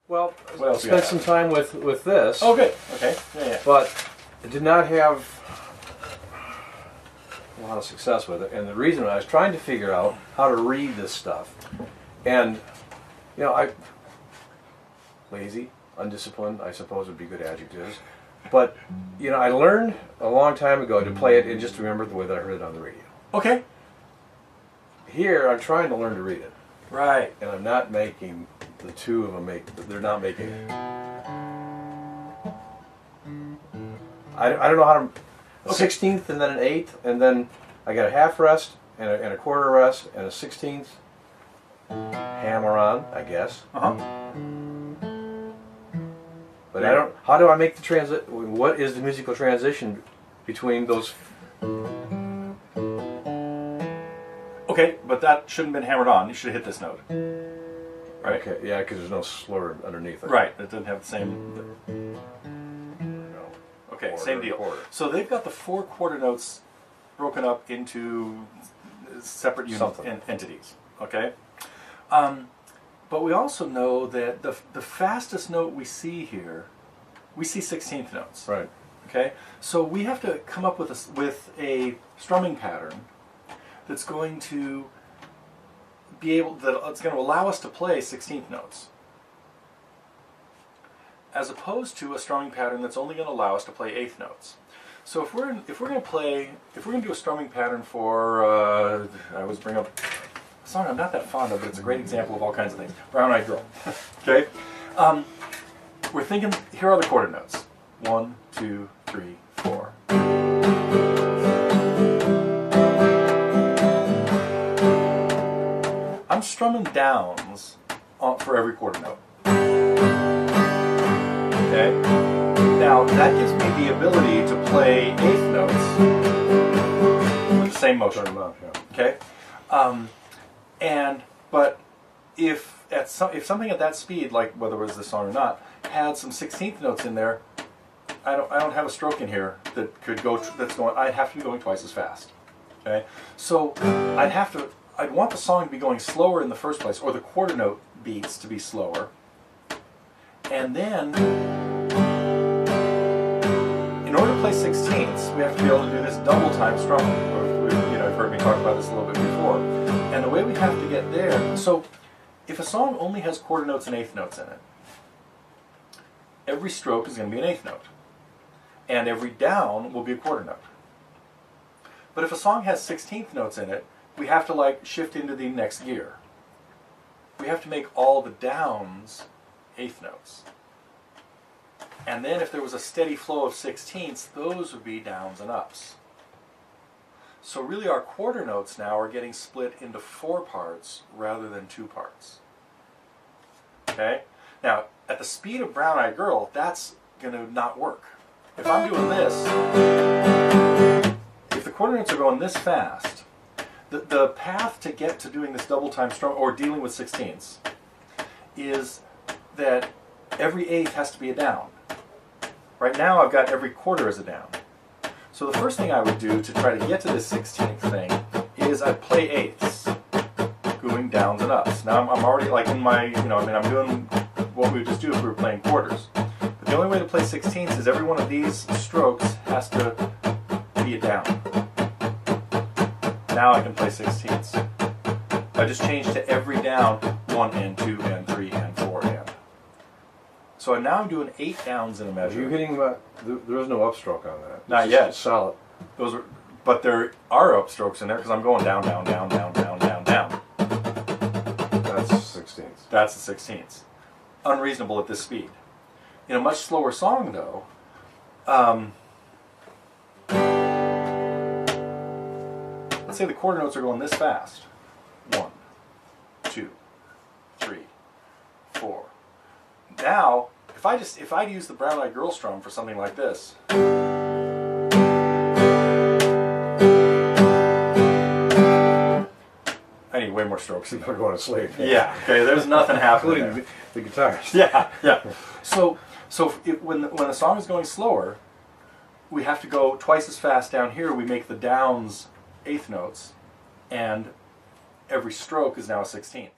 Well, What else we spent got? some time with this. Oh, good. Okay. Yeah. But I did not have a lot of success with it. And the reason I was trying to figure out how to read this stuff. And, lazy, undisciplined, I suppose would be good adjectives. But, I learned a long time ago to play it and just remember the way that I heard it on the radio. Okay. Here, I'm trying to learn to read it. Right. And I'm not making the two of them they're not making it. I don't know how to, a 16th and then an 8th, and then I got a half rest and a quarter rest and a 16th hammer on, I guess. But I don't, how do I make the transition, what is the musical transition between those? Okay, but that shouldn't have been hammered on. You should have hit this note. Right. Okay, yeah, because there's no slur underneath it. Right. It doesn't have the same. No. Okay, Quarter, same deal. quarter. So they've got the 4 quarter notes broken up into separate entities. Okay. But we also know that the fastest note we see here, we see 16th notes. Right. Okay. So we have to come up with a strumming pattern that's going to it's going to allow us to play 16th notes, as opposed to a strumming pattern that's only going to allow us to play 8th notes. So if we're going to do a strumming pattern for I always bring up a song I'm not that fond of, but it's a great example of all kinds of things. Brown Eyed Girl. Okay. We're thinking. Here are the quarter notes. 1, 2, 3, 4. I'm strumming downs for every quarter note. Okay? Now, that gives me the ability to play 8th notes with the same motion. Okay? But if something at that speed, like whether it was this song or not, had some 16th notes in there, I don't have a stroke in here that could go. I'd have to be going twice as fast. Okay? So I'd want the song to be going slower in the first place, or the quarter note beats to be slower. And then, in order to play 16ths, we have to be able to do this double time strumming. You've heard me talk about this a little bit before. And the way we have to get there, so if a song only has quarter notes and 8th notes in it, every stroke is going to be an 8th note. And every down will be a quarter note. But if a song has 16th notes in it, we have to shift into the next gear. We have to make all the downs 8th notes. And then if there was a steady flow of 16ths, those would be downs and ups. So really our quarter notes now are getting split into 4 parts rather than 2 parts. Okay? Now, at the speed of Brown Eyed Girl, that's going to not work. If I'm doing this, if the quarter notes are going this fast, the path to get to doing this double time strum or dealing with 16ths is that every 8th has to be a down. Right now I've got every quarter as a down. So the first thing I would do to try to get to this 16th thing is I'd play 8ths, going downs and ups. Now I'm already in my, I'm doing what we would just do if we were playing quarters. But the only way to play 16ths is every one of these strokes has to be a down. Now I can play 16ths. I just changed to every down 1 and 2 and 3 and 4 and. So now I'm doing 8 downs in a measure. Are you hitting there was no upstroke on that. Not yet. Solid. But there are upstrokes in there because I'm going down, down, down, down, down, down, down. That's 16ths. That's the 16ths. Unreasonable at this speed. In a much slower song, though, let's say the quarter notes are going this fast. 1, 2, 3, 4. Now, if I'd use the Brown Eyed Girl strum for something like this. I need way more strokes. People are going to sleep. Yeah. Okay. There's nothing happening. Including the guitars. Yeah. Yeah. So when the song is going slower, we have to go twice as fast down here. We make the downs 8th notes, and every stroke is now a 16th.